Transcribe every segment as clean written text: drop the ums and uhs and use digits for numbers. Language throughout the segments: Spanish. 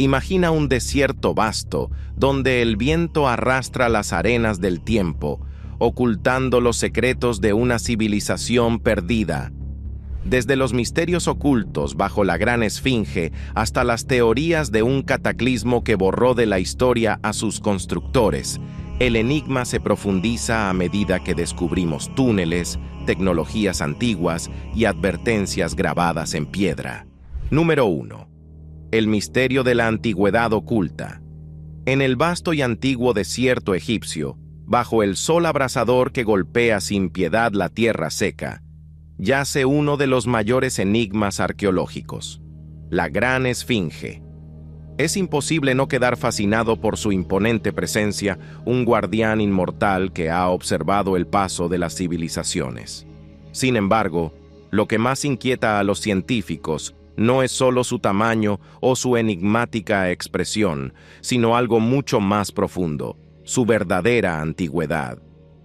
Imagina un desierto vasto, donde el viento arrastra las arenas del tiempo, ocultando los secretos de una civilización perdida. Desde los misterios ocultos bajo la Gran Esfinge hasta las teorías de un cataclismo que borró de la historia a sus constructores, el enigma se profundiza a medida que descubrimos túneles, tecnologías antiguas y advertencias grabadas en piedra. Número 1. El misterio de la antigüedad oculta. En el vasto y antiguo desierto egipcio, bajo el sol abrasador que golpea sin piedad la tierra seca, yace uno de los mayores enigmas arqueológicos, la Gran Esfinge. Es imposible no quedar fascinado por su imponente presencia, un guardián inmortal que ha observado el paso de las civilizaciones. Sin embargo, lo que más inquieta a los científicos no es solo su tamaño o su enigmática expresión, sino algo mucho más profundo, su verdadera antigüedad.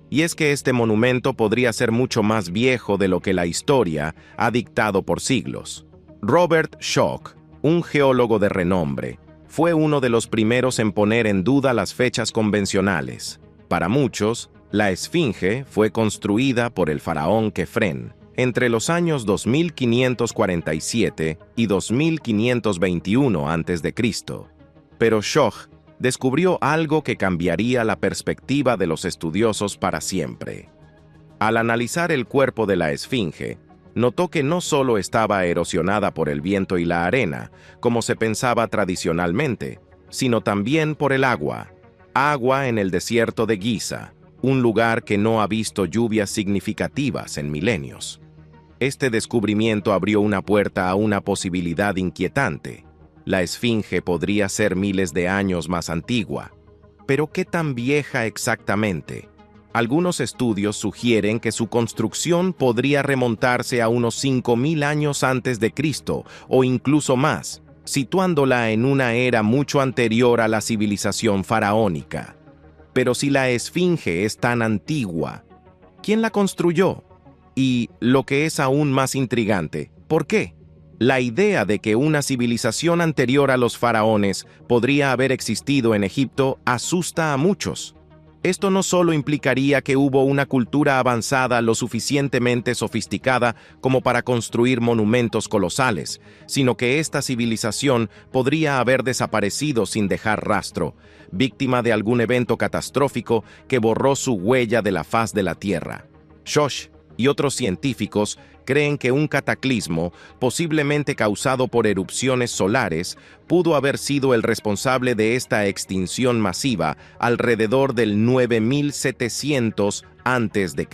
Y es que este monumento podría ser mucho más viejo de lo que la historia ha dictado por siglos. Robert Schoch, un geólogo de renombre, fue uno de los primeros en poner en duda las fechas convencionales. Para muchos, la Esfinge fue construida por el faraón Kefren entre los años 2547 y 2521 a.C. Pero Schoch descubrió algo que cambiaría la perspectiva de los estudiosos para siempre. Al analizar el cuerpo de la Esfinge, notó que no solo estaba erosionada por el viento y la arena, como se pensaba tradicionalmente, sino también por el agua. Agua en el desierto de Giza, un lugar que no ha visto lluvias significativas en milenios. Este descubrimiento abrió una puerta a una posibilidad inquietante. La Esfinge podría ser miles de años más antigua. ¿Pero qué tan vieja exactamente? Algunos estudios sugieren que su construcción podría remontarse a unos 5.000 años antes de Cristo, o incluso más, situándola en una era mucho anterior a la civilización faraónica. Pero si la Esfinge es tan antigua, ¿quién la construyó? Y, lo que es aún más intrigante, ¿por qué? La idea de que una civilización anterior a los faraones podría haber existido en Egipto asusta a muchos. Esto no solo implicaría que hubo una cultura avanzada lo suficientemente sofisticada como para construir monumentos colosales, sino que esta civilización podría haber desaparecido sin dejar rastro, víctima de algún evento catastrófico que borró su huella de la faz de la Tierra. Schoch y otros científicos creen que un cataclismo, posiblemente causado por erupciones solares, pudo haber sido el responsable de esta extinción masiva alrededor del 9700 a.C.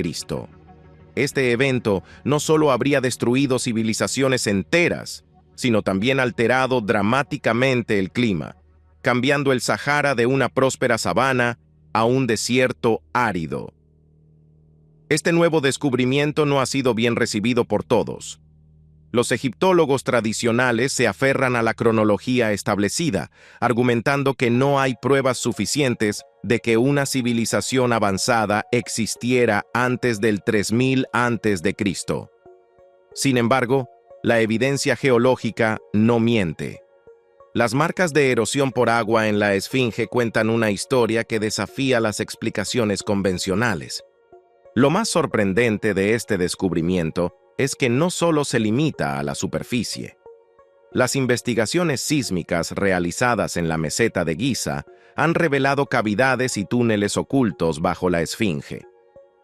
Este evento no solo habría destruido civilizaciones enteras, sino también alterado dramáticamente el clima, cambiando el Sahara de una próspera sabana a un desierto árido. Este nuevo descubrimiento no ha sido bien recibido por todos. Los egiptólogos tradicionales se aferran a la cronología establecida, argumentando que no hay pruebas suficientes de que una civilización avanzada existiera antes del 3000 a.C. Sin embargo, la evidencia geológica no miente. Las marcas de erosión por agua en la Esfinge cuentan una historia que desafía las explicaciones convencionales. Lo más sorprendente de este descubrimiento es que no solo se limita a la superficie. Las investigaciones sísmicas realizadas en la meseta de Giza han revelado cavidades y túneles ocultos bajo la Esfinge.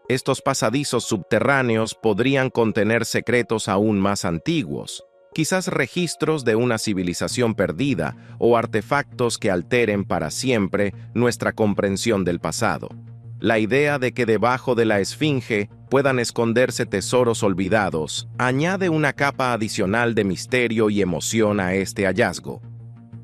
Estos pasadizos subterráneos podrían contener secretos aún más antiguos, quizás registros de una civilización perdida o artefactos que alteren para siempre nuestra comprensión del pasado. La idea de que debajo de la Esfinge puedan esconderse tesoros olvidados añade una capa adicional de misterio y emoción a este hallazgo.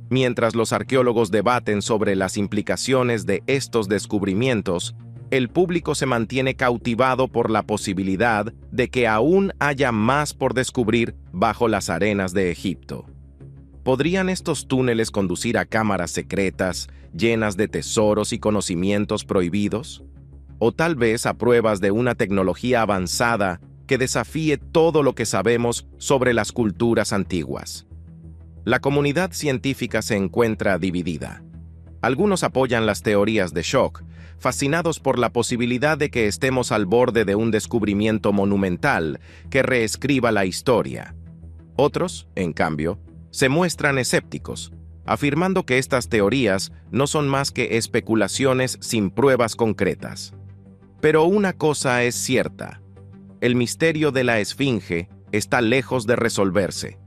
Mientras los arqueólogos debaten sobre las implicaciones de estos descubrimientos, el público se mantiene cautivado por la posibilidad de que aún haya más por descubrir bajo las arenas de Egipto. ¿Podrían estos túneles conducir a cámaras secretas, llenas de tesoros y conocimientos prohibidos? ¿O tal vez a pruebas de una tecnología avanzada que desafíe todo lo que sabemos sobre las culturas antiguas? La comunidad científica se encuentra dividida. Algunos apoyan las teorías de Schoch, fascinados por la posibilidad de que estemos al borde de un descubrimiento monumental que reescriba la historia. Otros, en cambio, se muestran escépticos, afirmando que estas teorías no son más que especulaciones sin pruebas concretas. Pero una cosa es cierta: el misterio de la Esfinge está lejos de resolverse.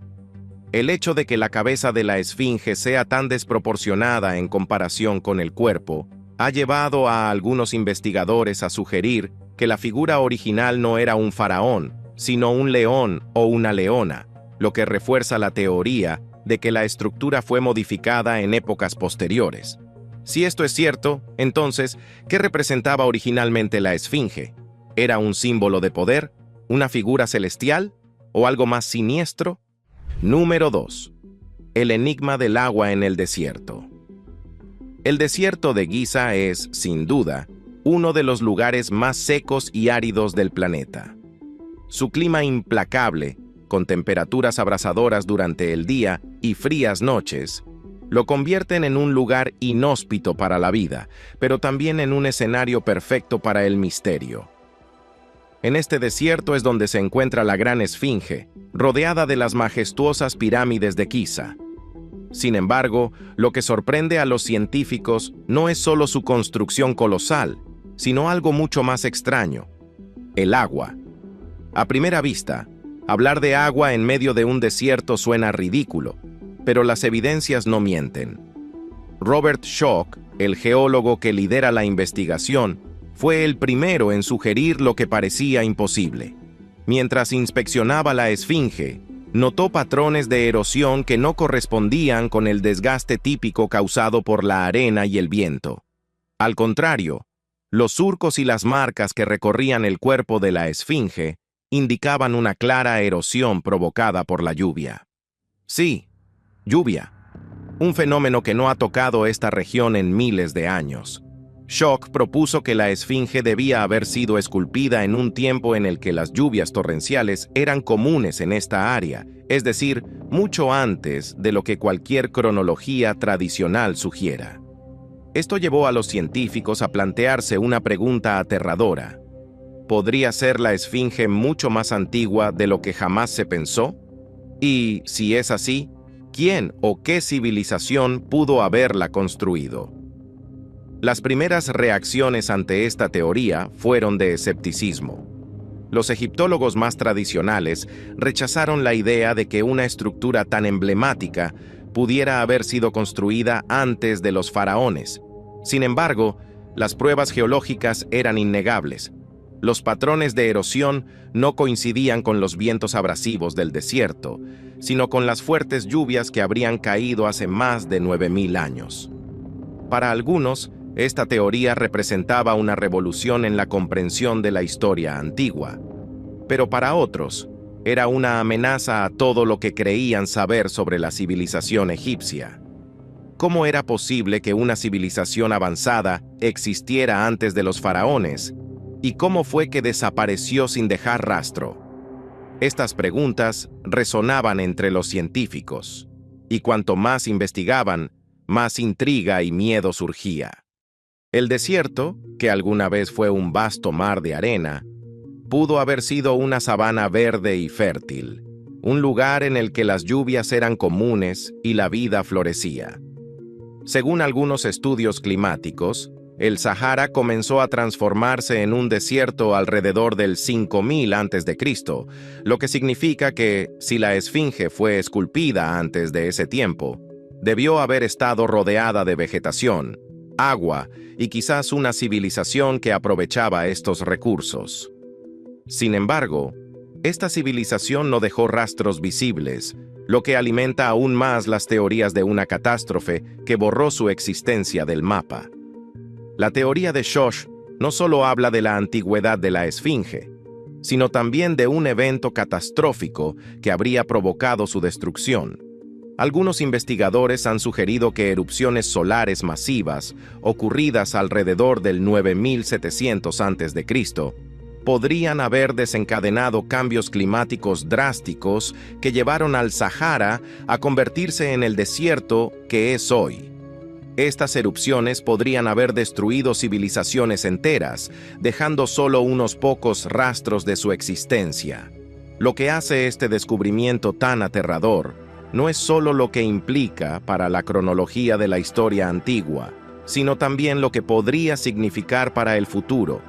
El hecho de que la cabeza de la Esfinge sea tan desproporcionada en comparación con el cuerpo ha llevado a algunos investigadores a sugerir que la figura original no era un faraón, sino un león o una leona, lo que refuerza la teoría de que la estructura fue modificada en épocas posteriores. Si esto es cierto, entonces, ¿qué representaba originalmente la Esfinge? ¿Era un símbolo de poder, una figura celestial o algo más siniestro? Número 2. El enigma del agua en el desierto. El desierto de Giza es, sin duda, uno de los lugares más secos y áridos del planeta. Su clima implacable, con temperaturas abrasadoras durante el día y frías noches, lo convierten en un lugar inhóspito para la vida, pero también en un escenario perfecto para el misterio. En este desierto es donde se encuentra la Gran Esfinge, rodeada de las majestuosas pirámides de Giza. Sin embargo, lo que sorprende a los científicos no es solo su construcción colosal, sino algo mucho más extraño: el agua. A primera vista, hablar de agua en medio de un desierto suena ridículo, pero las evidencias no mienten. Robert Schoch, el geólogo que lidera la investigación, fue el primero en sugerir lo que parecía imposible. Mientras inspeccionaba la Esfinge, notó patrones de erosión que no correspondían con el desgaste típico causado por la arena y el viento. Al contrario, los surcos y las marcas que recorrían el cuerpo de la Esfinge indicaban una clara erosión provocada por la lluvia. Sí, lluvia. Un fenómeno que no ha tocado esta región en miles de años. Schoch propuso que la Esfinge debía haber sido esculpida en un tiempo en el que las lluvias torrenciales eran comunes en esta área, es decir, mucho antes de lo que cualquier cronología tradicional sugiera. Esto llevó a los científicos a plantearse una pregunta aterradora: ¿podría ser la Esfinge mucho más antigua de lo que jamás se pensó? Y, si es así, ¿quién o qué civilización pudo haberla construido? Las primeras reacciones ante esta teoría fueron de escepticismo. Los egiptólogos más tradicionales rechazaron la idea de que una estructura tan emblemática pudiera haber sido construida antes de los faraones. Sin embargo, las pruebas geológicas eran innegables. Los patrones de erosión no coincidían con los vientos abrasivos del desierto, sino con las fuertes lluvias que habrían caído hace más de 9000 años. Para algunos, esta teoría representaba una revolución en la comprensión de la historia antigua, pero para otros, era una amenaza a todo lo que creían saber sobre la civilización egipcia. ¿Cómo era posible que una civilización avanzada existiera antes de los faraones? ¿Y cómo fue que desapareció sin dejar rastro? Estas preguntas resonaban entre los científicos, y cuanto más investigaban, más intriga y miedo surgía. El desierto, que alguna vez fue un vasto mar de arena, pudo haber sido una sabana verde y fértil, un lugar en el que las lluvias eran comunes y la vida florecía. Según algunos estudios climáticos, el Sahara comenzó a transformarse en un desierto alrededor del 5000 a.C., lo que significa que, si la Esfinge fue esculpida antes de ese tiempo, debió haber estado rodeada de vegetación, agua y quizás una civilización que aprovechaba estos recursos. Sin embargo, esta civilización no dejó rastros visibles, lo que alimenta aún más las teorías de una catástrofe que borró su existencia del mapa. La teoría de Schoch no solo habla de la antigüedad de la Esfinge, sino también de un evento catastrófico que habría provocado su destrucción. Algunos investigadores han sugerido que erupciones solares masivas, ocurridas alrededor del 9700 a.C., podrían haber desencadenado cambios climáticos drásticos que llevaron al Sahara a convertirse en el desierto que es hoy. Estas erupciones podrían haber destruido civilizaciones enteras, dejando solo unos pocos rastros de su existencia. Lo que hace este descubrimiento tan aterrador no es solo lo que implica para la cronología de la historia antigua, sino también lo que podría significar para el futuro.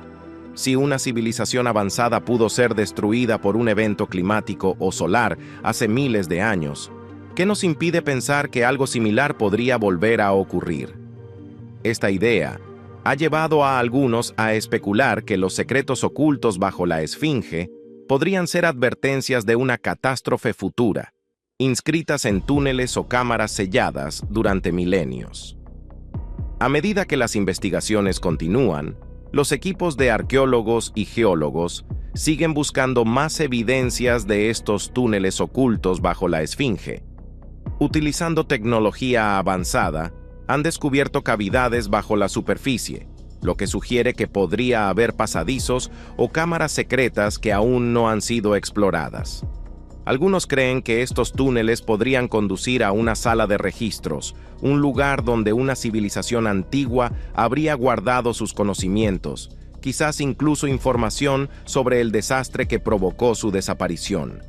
Si una civilización avanzada pudo ser destruida por un evento climático o solar hace miles de años, ¿qué nos impide pensar que algo similar podría volver a ocurrir? Esta idea ha llevado a algunos a especular que los secretos ocultos bajo la Esfinge podrían ser advertencias de una catástrofe futura, inscritas en túneles o cámaras selladas durante milenios. A medida que las investigaciones continúan, los equipos de arqueólogos y geólogos siguen buscando más evidencias de estos túneles ocultos bajo la Esfinge. Utilizando tecnología avanzada, han descubierto cavidades bajo la superficie, lo que sugiere que podría haber pasadizos o cámaras secretas que aún no han sido exploradas. Algunos creen que estos túneles podrían conducir a una sala de registros, un lugar donde una civilización antigua habría guardado sus conocimientos, quizás incluso información sobre el desastre que provocó su desaparición.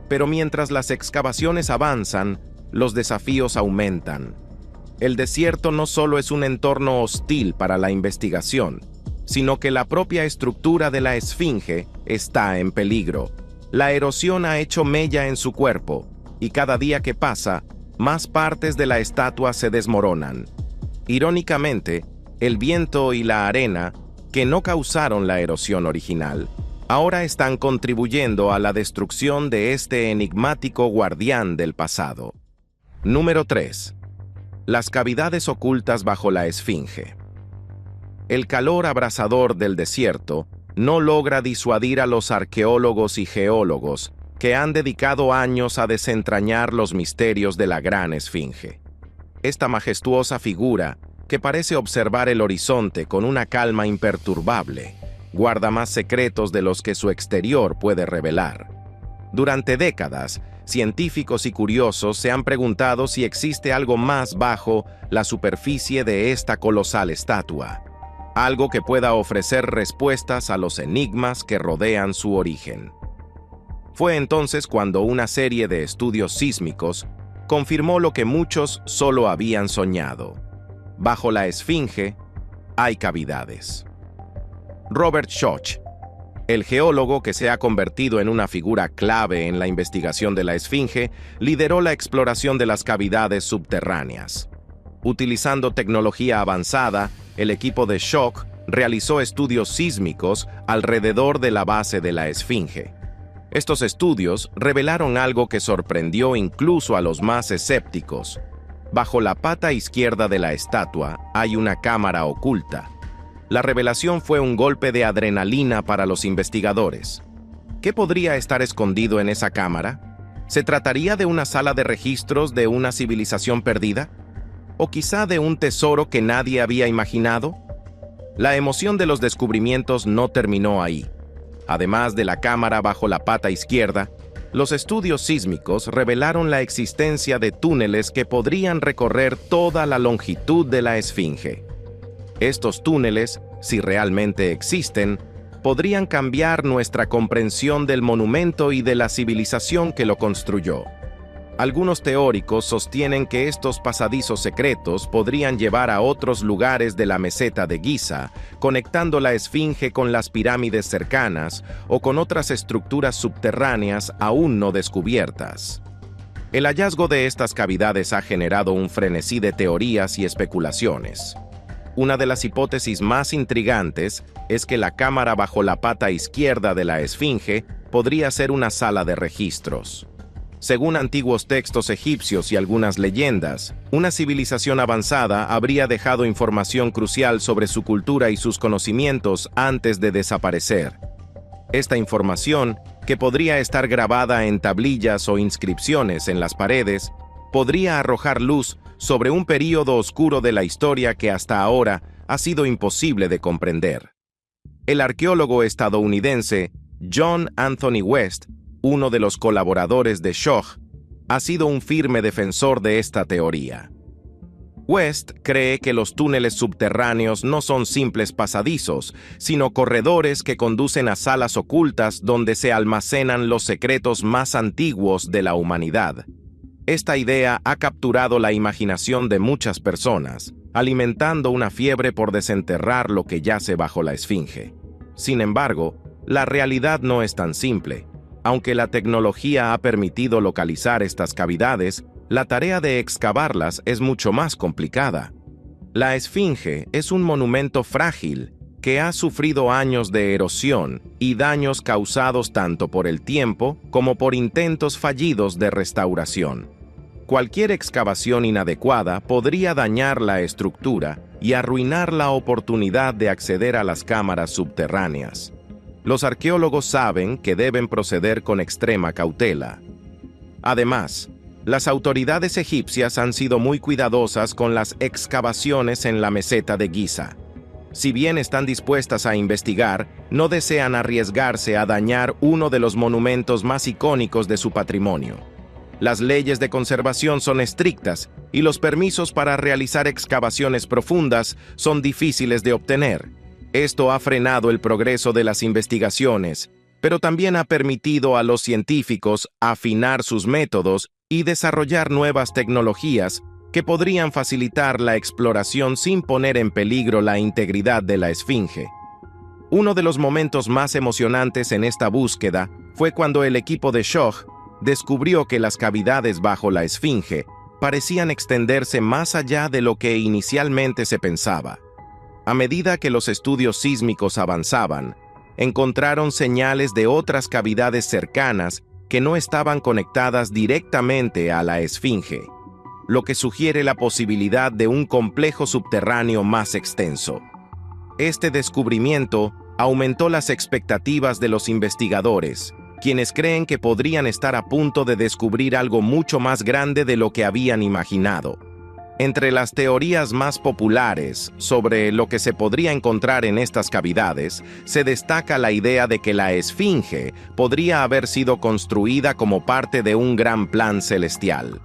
Pero mientras las excavaciones avanzan, los desafíos aumentan. El desierto no solo es un entorno hostil para la investigación, sino que la propia estructura de la Esfinge está en peligro. La erosión ha hecho mella en su cuerpo, y cada día que pasa, más partes de la estatua se desmoronan. Irónicamente, el viento y la arena, que no causaron la erosión original, ahora están contribuyendo a la destrucción de este enigmático guardián del pasado. Número 3. Las cavidades ocultas bajo la Esfinge. El calor abrasador del desierto no logra disuadir a los arqueólogos y geólogos que han dedicado años a desentrañar los misterios de la gran Esfinge. Esta majestuosa figura, que parece observar el horizonte con una calma imperturbable, guarda más secretos de los que su exterior puede revelar. Durante décadas, científicos y curiosos se han preguntado si existe algo más bajo la superficie de esta colosal estatua, algo que pueda ofrecer respuestas a los enigmas que rodean su origen. Fue entonces cuando una serie de estudios sísmicos confirmó lo que muchos solo habían soñado. Bajo la Esfinge hay cavidades. Robert Schoch, el geólogo que se ha convertido en una figura clave en la investigación de la Esfinge, lideró la exploración de las cavidades subterráneas. Utilizando tecnología avanzada, el equipo de Schoch realizó estudios sísmicos alrededor de la base de la Esfinge. Estos estudios revelaron algo que sorprendió incluso a los más escépticos. Bajo la pata izquierda de la estatua hay una cámara oculta. La revelación fue un golpe de adrenalina para los investigadores. ¿Qué podría estar escondido en esa cámara? ¿Se trataría de una sala de registros de una civilización perdida? ¿O quizá de un tesoro que nadie había imaginado? La emoción de los descubrimientos no terminó ahí. Además de la cámara bajo la pata izquierda, los estudios sísmicos revelaron la existencia de túneles que podrían recorrer toda la longitud de la Esfinge. Estos túneles, si realmente existen, podrían cambiar nuestra comprensión del monumento y de la civilización que lo construyó. Algunos teóricos sostienen que estos pasadizos secretos podrían llevar a otros lugares de la meseta de Giza, conectando la Esfinge con las pirámides cercanas o con otras estructuras subterráneas aún no descubiertas. El hallazgo de estas cavidades ha generado un frenesí de teorías y especulaciones. Una de las hipótesis más intrigantes es que la cámara bajo la pata izquierda de la Esfinge podría ser una sala de registros. Según antiguos textos egipcios y algunas leyendas, una civilización avanzada habría dejado información crucial sobre su cultura y sus conocimientos antes de desaparecer. Esta información, que podría estar grabada en tablillas o inscripciones en las paredes, podría arrojar luz sobre un período oscuro de la historia que hasta ahora ha sido imposible de comprender. El arqueólogo estadounidense John Anthony West, uno de los colaboradores de Schoch, ha sido un firme defensor de esta teoría. West cree que los túneles subterráneos no son simples pasadizos, sino corredores que conducen a salas ocultas donde se almacenan los secretos más antiguos de la humanidad. Esta idea ha capturado la imaginación de muchas personas, alimentando una fiebre por desenterrar lo que yace bajo la Esfinge. Sin embargo, la realidad no es tan simple. Aunque la tecnología ha permitido localizar estas cavidades, la tarea de excavarlas es mucho más complicada. La Esfinge es un monumento frágil que ha sufrido años de erosión y daños causados tanto por el tiempo como por intentos fallidos de restauración. Cualquier excavación inadecuada podría dañar la estructura y arruinar la oportunidad de acceder a las cámaras subterráneas. Los arqueólogos saben que deben proceder con extrema cautela. Además, las autoridades egipcias han sido muy cuidadosas con las excavaciones en la meseta de Giza. Si bien están dispuestas a investigar, no desean arriesgarse a dañar uno de los monumentos más icónicos de su patrimonio. Las leyes de conservación son estrictas y los permisos para realizar excavaciones profundas son difíciles de obtener. Esto ha frenado el progreso de las investigaciones, pero también ha permitido a los científicos afinar sus métodos y desarrollar nuevas tecnologías que podrían facilitar la exploración sin poner en peligro la integridad de la Esfinge. Uno de los momentos más emocionantes en esta búsqueda fue cuando el equipo de Schoch descubrió que las cavidades bajo la Esfinge parecían extenderse más allá de lo que inicialmente se pensaba. A medida que los estudios sísmicos avanzaban, encontraron señales de otras cavidades cercanas que no estaban conectadas directamente a la Esfinge, lo que sugiere la posibilidad de un complejo subterráneo más extenso. Este descubrimiento aumentó las expectativas de los investigadores, quienes creen que podrían estar a punto de descubrir algo mucho más grande de lo que habían imaginado. Entre las teorías más populares sobre lo que se podría encontrar en estas cavidades, se destaca la idea de que la Esfinge podría haber sido construida como parte de un gran plan celestial.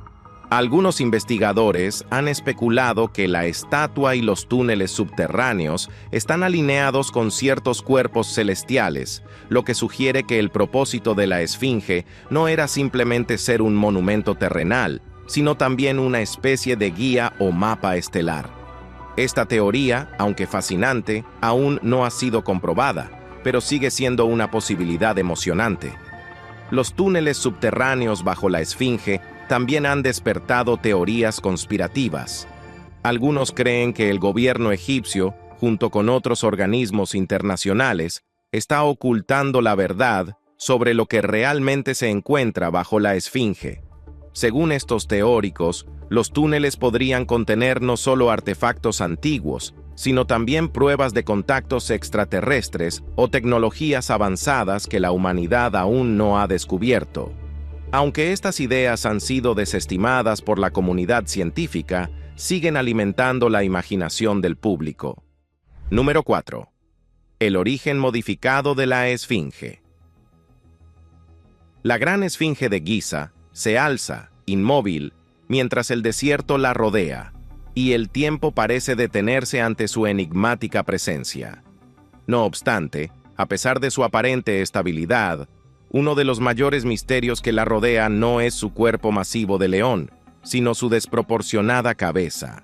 Algunos investigadores han especulado que la estatua y los túneles subterráneos están alineados con ciertos cuerpos celestiales, lo que sugiere que el propósito de la Esfinge no era simplemente ser un monumento terrenal, sino también una especie de guía o mapa estelar. Esta teoría, aunque fascinante, aún no ha sido comprobada, pero sigue siendo una posibilidad emocionante. Los túneles subterráneos bajo la Esfinge también han despertado teorías conspirativas. Algunos creen que el gobierno egipcio, junto con otros organismos internacionales, está ocultando la verdad sobre lo que realmente se encuentra bajo la Esfinge. Según estos teóricos, los túneles podrían contener no solo artefactos antiguos, sino también pruebas de contactos extraterrestres o tecnologías avanzadas que la humanidad aún no ha descubierto. Aunque estas ideas han sido desestimadas por la comunidad científica, siguen alimentando la imaginación del público. Número 4. El origen modificado de la Esfinge. La gran Esfinge de Giza se alza, inmóvil, mientras el desierto la rodea, y el tiempo parece detenerse ante su enigmática presencia. No obstante, a pesar de su aparente estabilidad, uno de los mayores misterios que la rodea no es su cuerpo masivo de león, sino su desproporcionada cabeza.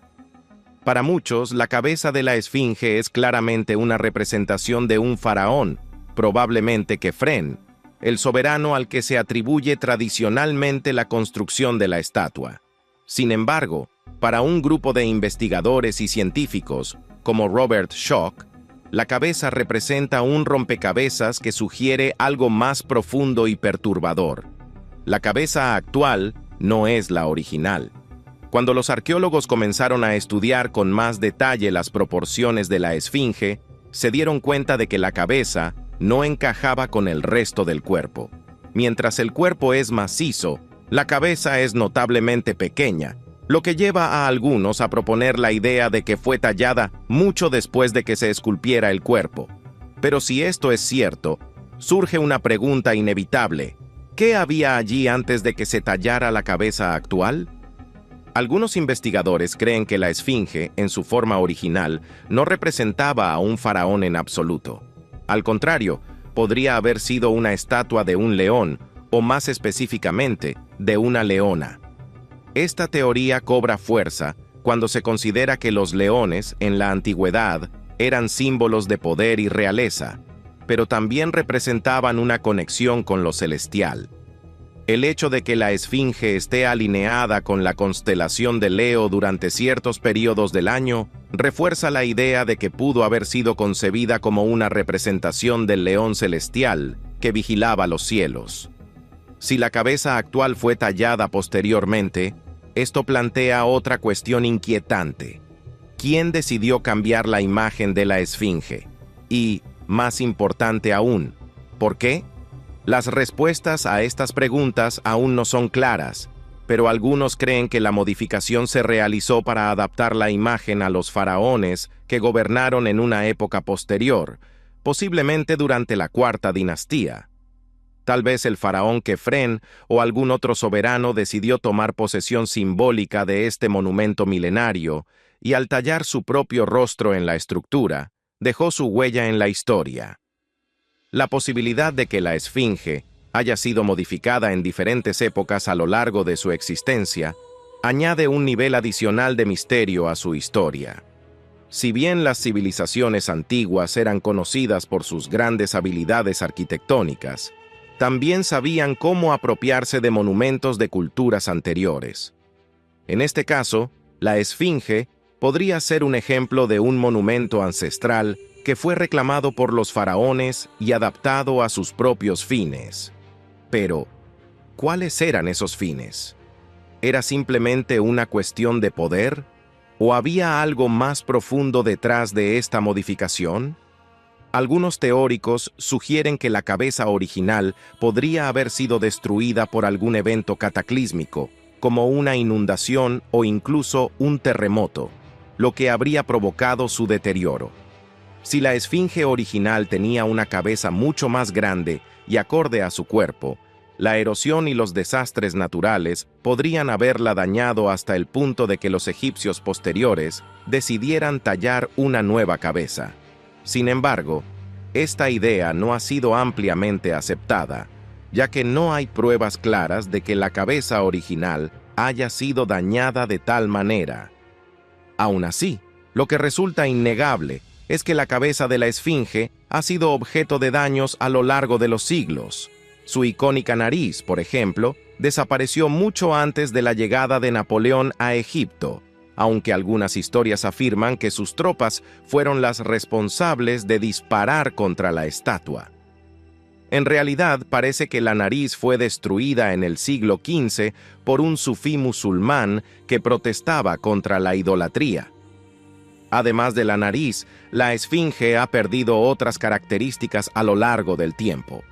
Para muchos, la cabeza de la Esfinge es claramente una representación de un faraón, probablemente Kefren, el soberano al que se atribuye tradicionalmente la construcción de la estatua. Sin embargo, para un grupo de investigadores y científicos, como Robert Schoch, la cabeza representa un rompecabezas que sugiere algo más profundo y perturbador. La cabeza actual no es la original. Cuando los arqueólogos comenzaron a estudiar con más detalle las proporciones de la Esfinge, se dieron cuenta de que la cabeza no encajaba con el resto del cuerpo. Mientras el cuerpo es macizo, la cabeza es notablemente pequeña, lo que lleva a algunos a proponer la idea de que fue tallada mucho después de que se esculpiera el cuerpo. Pero si esto es cierto, surge una pregunta inevitable. ¿Qué había allí antes de que se tallara la cabeza actual? Algunos investigadores creen que la esfinge, en su forma original, no representaba a un faraón en absoluto. Al contrario, podría haber sido una estatua de un león, o más específicamente, de una leona. Esta teoría cobra fuerza cuando se considera que los leones, en la antigüedad, eran símbolos de poder y realeza, pero también representaban una conexión con lo celestial. El hecho de que la esfinge esté alineada con la constelación de Leo durante ciertos periodos del año refuerza la idea de que pudo haber sido concebida como una representación del león celestial que vigilaba los cielos. Si la cabeza actual fue tallada posteriormente, esto plantea otra cuestión inquietante. ¿Quién decidió cambiar la imagen de la esfinge? Y, más importante aún, ¿por qué? Las respuestas a estas preguntas aún no son claras, pero algunos creen que la modificación se realizó para adaptar la imagen a los faraones que gobernaron en una época posterior, posiblemente durante la Cuarta Dinastía. Tal vez el faraón Kefren o algún otro soberano decidió tomar posesión simbólica de este monumento milenario y al tallar su propio rostro en la estructura, dejó su huella en la historia. La posibilidad de que la esfinge haya sido modificada en diferentes épocas a lo largo de su existencia añade un nivel adicional de misterio a su historia. Si bien las civilizaciones antiguas eran conocidas por sus grandes habilidades arquitectónicas, también sabían cómo apropiarse de monumentos de culturas anteriores. En este caso, la esfinge podría ser un ejemplo de un monumento ancestral que fue reclamado por los faraones y adaptado a sus propios fines. Pero, ¿cuáles eran esos fines? ¿Era simplemente una cuestión de poder? ¿O había algo más profundo detrás de esta modificación? Algunos teóricos sugieren que la cabeza original podría haber sido destruida por algún evento cataclísmico, como una inundación o incluso un terremoto, lo que habría provocado su deterioro. Si la esfinge original tenía una cabeza mucho más grande y acorde a su cuerpo, la erosión y los desastres naturales podrían haberla dañado hasta el punto de que los egipcios posteriores decidieran tallar una nueva cabeza. Sin embargo, esta idea no ha sido ampliamente aceptada, ya que no hay pruebas claras de que la cabeza original haya sido dañada de tal manera. Aún así, lo que resulta innegable es que la cabeza de la esfinge ha sido objeto de daños a lo largo de los siglos. Su icónica nariz, por ejemplo, desapareció mucho antes de la llegada de Napoleón a Egipto, aunque algunas historias afirman que sus tropas fueron las responsables de disparar contra la estatua. En realidad, parece que la nariz fue destruida en el siglo XV por un sufí musulmán que protestaba contra la idolatría. Además de la nariz, la esfinge ha perdido otras características a lo largo del tiempo.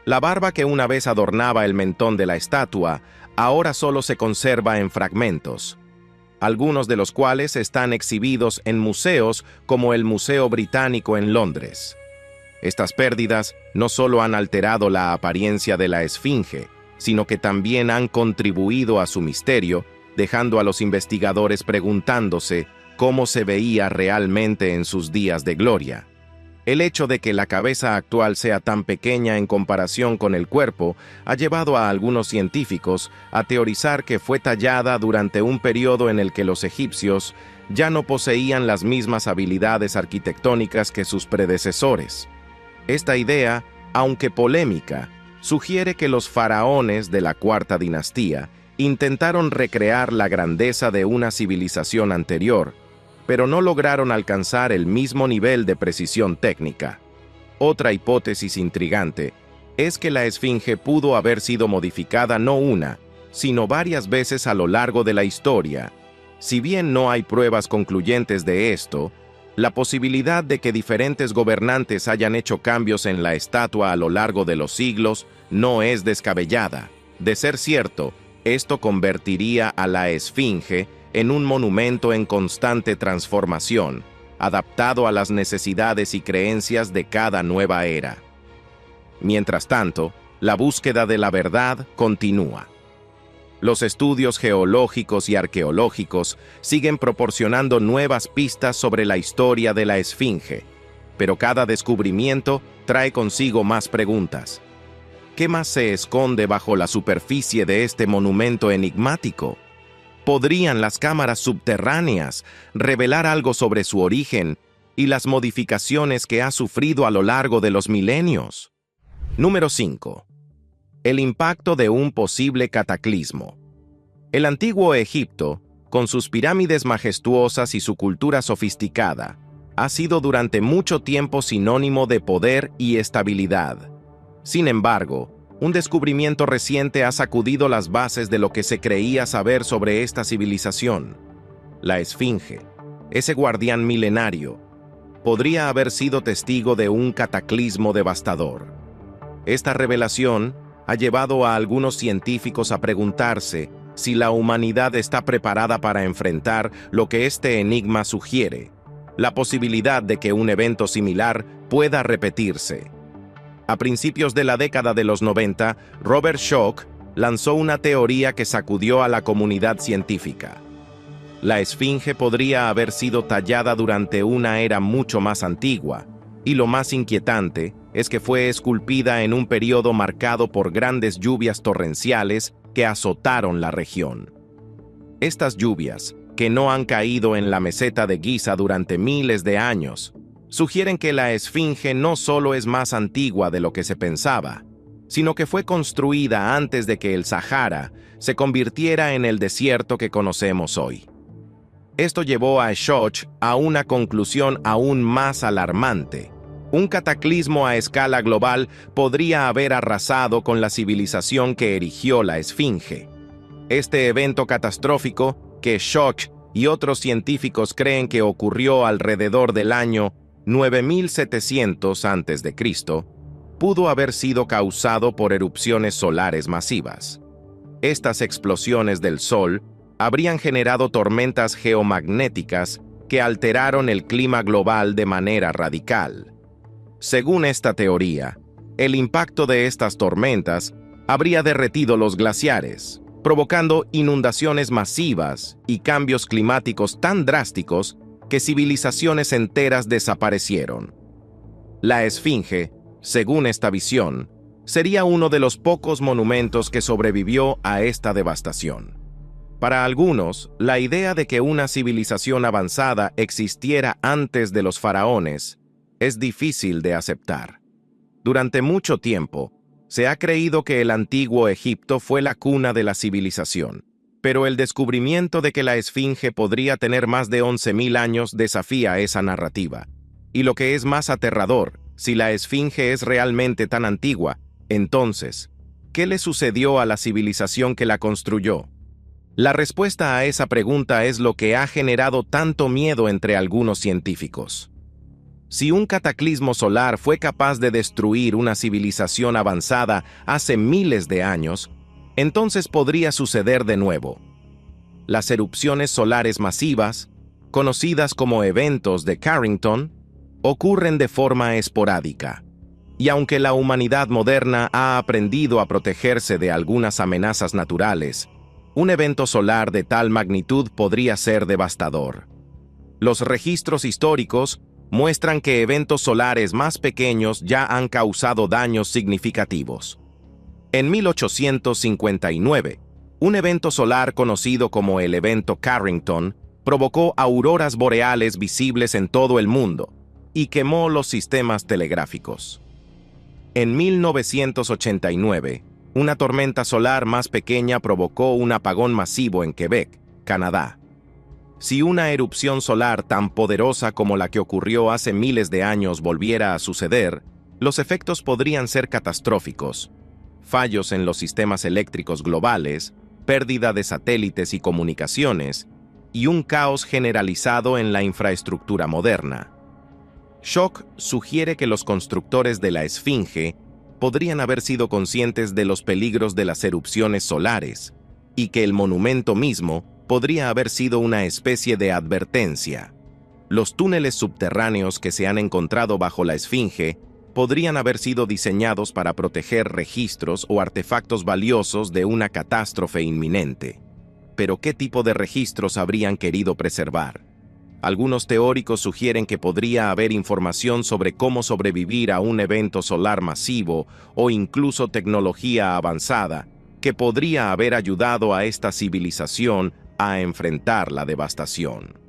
La barba que una vez adornaba el mentón de la estatua, ahora solo se conserva en fragmentos, algunos de los cuales están exhibidos en museos como el Museo Británico en Londres. Estas pérdidas no solo han alterado la apariencia de la esfinge, sino que también han contribuido a su misterio, dejando a los investigadores preguntándose cómo se veía realmente en sus días de gloria. El hecho de que la cabeza actual sea tan pequeña en comparación con el cuerpo ha llevado a algunos científicos a teorizar que fue tallada durante un periodo en el que los egipcios ya no poseían las mismas habilidades arquitectónicas que sus predecesores. Esta idea, aunque polémica, sugiere que los faraones de la Cuarta Dinastía intentaron recrear la grandeza de una civilización anterior, pero no lograron alcanzar el mismo nivel de precisión técnica. Otra hipótesis intrigante es que la esfinge pudo haber sido modificada no una, sino varias veces a lo largo de la historia. Si bien no hay pruebas concluyentes de esto, la posibilidad de que diferentes gobernantes hayan hecho cambios en la estatua a lo largo de los siglos no es descabellada. De ser cierto, esto convertiría a la esfinge en un monumento en constante transformación, adaptado a las necesidades y creencias de cada nueva era. Mientras tanto, la búsqueda de la verdad continúa. Los estudios geológicos y arqueológicos siguen proporcionando nuevas pistas sobre la historia de la Esfinge, pero cada descubrimiento trae consigo más preguntas. ¿Qué más se esconde bajo la superficie de este monumento enigmático? ¿Podrían las cámaras subterráneas revelar algo sobre su origen y las modificaciones que ha sufrido a lo largo de los milenios? Número 5. El impacto de un posible cataclismo. El antiguo Egipto, con sus pirámides majestuosas y su cultura sofisticada, ha sido durante mucho tiempo sinónimo de poder y estabilidad. Sin embargo, un descubrimiento reciente ha sacudido las bases de lo que se creía saber sobre esta civilización. La Esfinge, ese guardián milenario, podría haber sido testigo de un cataclismo devastador. Esta revelación ha llevado a algunos científicos a preguntarse si la humanidad está preparada para enfrentar lo que este enigma sugiere, la posibilidad de que un evento similar pueda repetirse. A principios de la década de los 90, Robert Schoch lanzó una teoría que sacudió a la comunidad científica. La Esfinge podría haber sido tallada durante una era mucho más antigua, y lo más inquietante es que fue esculpida en un periodo marcado por grandes lluvias torrenciales que azotaron la región. Estas lluvias, que no han caído en la meseta de Giza durante miles de años, sugieren que la Esfinge no solo es más antigua de lo que se pensaba, sino que fue construida antes de que el Sahara se convirtiera en el desierto que conocemos hoy. Esto llevó a Schoch a una conclusión aún más alarmante. Un cataclismo a escala global podría haber arrasado con la civilización que erigió la Esfinge. Este evento catastrófico, que Schoch y otros científicos creen que ocurrió alrededor del año 9700 a.C., pudo haber sido causado por erupciones solares masivas. Estas explosiones del Sol habrían generado tormentas geomagnéticas que alteraron el clima global de manera radical. Según esta teoría, el impacto de estas tormentas habría derretido los glaciares, provocando inundaciones masivas y cambios climáticos tan drásticos que civilizaciones enteras desaparecieron. La Esfinge, según esta visión, sería uno de los pocos monumentos que sobrevivió a esta devastación. Para algunos, la idea de que una civilización avanzada existiera antes de los faraones es difícil de aceptar. Durante mucho tiempo, se ha creído que el antiguo Egipto fue la cuna de la civilización, pero el descubrimiento de que la Esfinge podría tener más de 11.000 años desafía esa narrativa. Y lo que es más aterrador, si la Esfinge es realmente tan antigua, entonces, ¿qué le sucedió a la civilización que la construyó? La respuesta a esa pregunta es lo que ha generado tanto miedo entre algunos científicos. Si un cataclismo solar fue capaz de destruir una civilización avanzada hace miles de años, entonces podría suceder de nuevo. Las erupciones solares masivas, conocidas como eventos de Carrington, ocurren de forma esporádica. Y aunque la humanidad moderna ha aprendido a protegerse de algunas amenazas naturales, un evento solar de tal magnitud podría ser devastador. Los registros históricos muestran que eventos solares más pequeños ya han causado daños significativos. En 1859, un evento solar conocido como el evento Carrington provocó auroras boreales visibles en todo el mundo y quemó los sistemas telegráficos. En 1989, una tormenta solar más pequeña provocó un apagón masivo en Quebec, Canadá. Si una erupción solar tan poderosa como la que ocurrió hace miles de años volviera a suceder, los efectos podrían ser catastróficos. Fallos en los sistemas eléctricos globales, pérdida de satélites y comunicaciones, y un caos generalizado en la infraestructura moderna. Schoch sugiere que los constructores de la Esfinge podrían haber sido conscientes de los peligros de las erupciones solares, y que el monumento mismo podría haber sido una especie de advertencia. Los túneles subterráneos que se han encontrado bajo la Esfinge podrían haber sido diseñados para proteger registros o artefactos valiosos de una catástrofe inminente. Pero ¿qué tipo de registros habrían querido preservar? Algunos teóricos sugieren que podría haber información sobre cómo sobrevivir a un evento solar masivo o incluso tecnología avanzada que podría haber ayudado a esta civilización a enfrentar la devastación.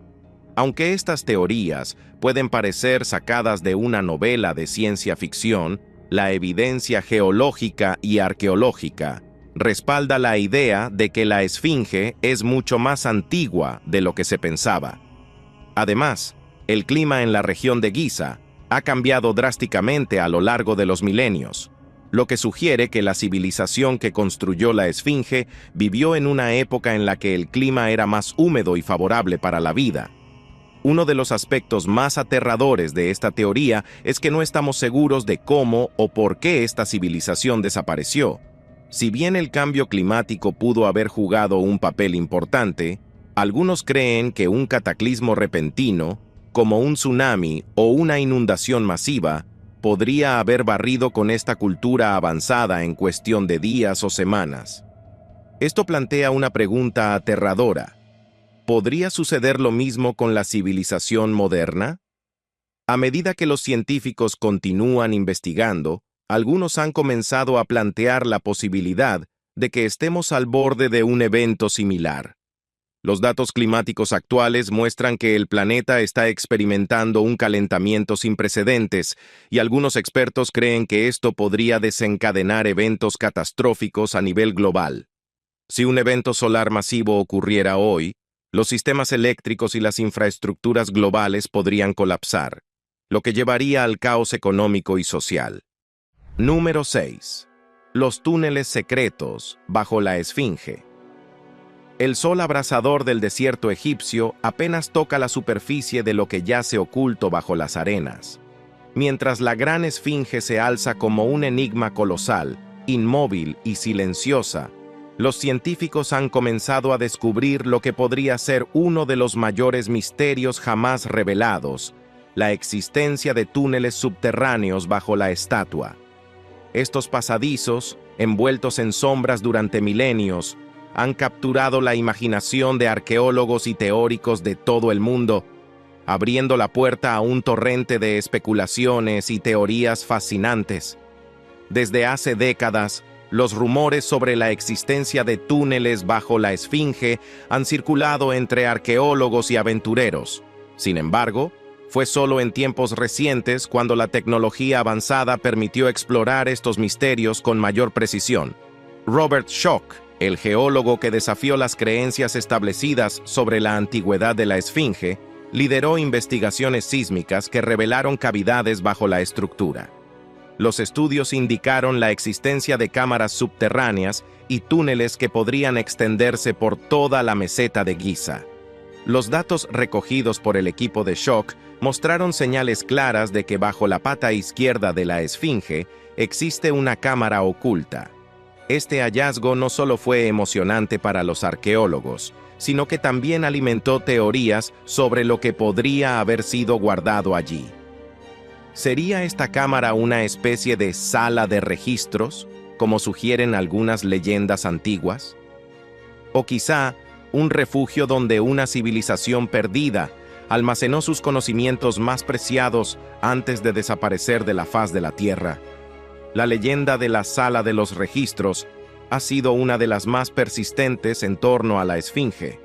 Aunque estas teorías pueden parecer sacadas de una novela de ciencia ficción, la evidencia geológica y arqueológica respalda la idea de que la Esfinge es mucho más antigua de lo que se pensaba. Además, el clima en la región de Giza ha cambiado drásticamente a lo largo de los milenios, lo que sugiere que la civilización que construyó la Esfinge vivió en una época en la que el clima era más húmedo y favorable para la vida. Uno de los aspectos más aterradores de esta teoría es que no estamos seguros de cómo o por qué esta civilización desapareció. Si bien el cambio climático pudo haber jugado un papel importante, algunos creen que un cataclismo repentino, como un tsunami o una inundación masiva, podría haber barrido con esta cultura avanzada en cuestión de días o semanas. Esto plantea una pregunta aterradora. ¿Podría suceder lo mismo con la civilización moderna? A medida que los científicos continúan investigando, algunos han comenzado a plantear la posibilidad de que estemos al borde de un evento similar. Los datos climáticos actuales muestran que el planeta está experimentando un calentamiento sin precedentes, y algunos expertos creen que esto podría desencadenar eventos catastróficos a nivel global. Si un evento solar masivo ocurriera hoy, los sistemas eléctricos y las infraestructuras globales podrían colapsar, lo que llevaría al caos económico y social. Número 6. Los túneles secretos bajo la Esfinge. El sol abrasador del desierto egipcio apenas toca la superficie de lo que yace oculto bajo las arenas. Mientras la gran Esfinge se alza como un enigma colosal, inmóvil y silenciosa, los científicos han comenzado a descubrir lo que podría ser uno de los mayores misterios jamás revelados: la existencia de túneles subterráneos bajo la estatua. Estos pasadizos, envueltos en sombras durante milenios, han capturado la imaginación de arqueólogos y teóricos de todo el mundo, abriendo la puerta a un torrente de especulaciones y teorías fascinantes. Desde hace décadas, los rumores sobre la existencia de túneles bajo la Esfinge han circulado entre arqueólogos y aventureros. Sin embargo, fue solo en tiempos recientes cuando la tecnología avanzada permitió explorar estos misterios con mayor precisión. Robert Schoch, el geólogo que desafió las creencias establecidas sobre la antigüedad de la Esfinge, lideró investigaciones sísmicas que revelaron cavidades bajo la estructura. Los estudios indicaron la existencia de cámaras subterráneas y túneles que podrían extenderse por toda la meseta de Giza. Los datos recogidos por el equipo de Schoch mostraron señales claras de que bajo la pata izquierda de la Esfinge existe una cámara oculta. Este hallazgo no solo fue emocionante para los arqueólogos, sino que también alimentó teorías sobre lo que podría haber sido guardado allí. ¿Sería esta cámara una especie de sala de registros, como sugieren algunas leyendas antiguas? ¿O quizá un refugio donde una civilización perdida almacenó sus conocimientos más preciados antes de desaparecer de la faz de la Tierra? La leyenda de la Sala de los Registros ha sido una de las más persistentes en torno a la Esfinge.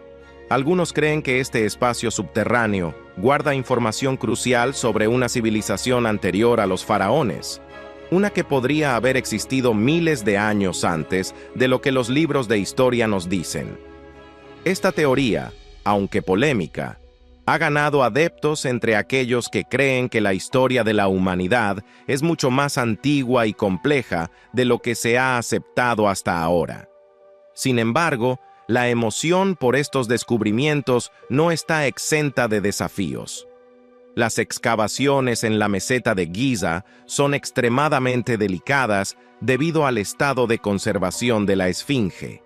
Algunos creen que este espacio subterráneo guarda información crucial sobre una civilización anterior a los faraones, una que podría haber existido miles de años antes de lo que los libros de historia nos dicen. Esta teoría, aunque polémica, ha ganado adeptos entre aquellos que creen que la historia de la humanidad es mucho más antigua y compleja de lo que se ha aceptado hasta ahora. Sin embargo, la emoción por estos descubrimientos no está exenta de desafíos. Las excavaciones en la meseta de Giza son extremadamente delicadas debido al estado de conservación de la Esfinge.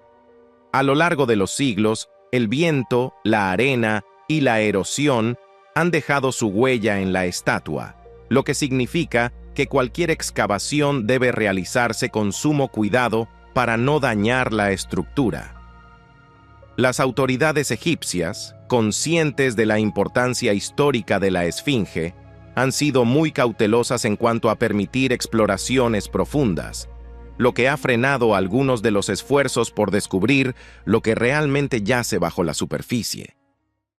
A lo largo de los siglos, el viento, la arena y la erosión han dejado su huella en la estatua, lo que significa que cualquier excavación debe realizarse con sumo cuidado para no dañar la estructura. Las autoridades egipcias, conscientes de la importancia histórica de la Esfinge, han sido muy cautelosas en cuanto a permitir exploraciones profundas, lo que ha frenado algunos de los esfuerzos por descubrir lo que realmente yace bajo la superficie.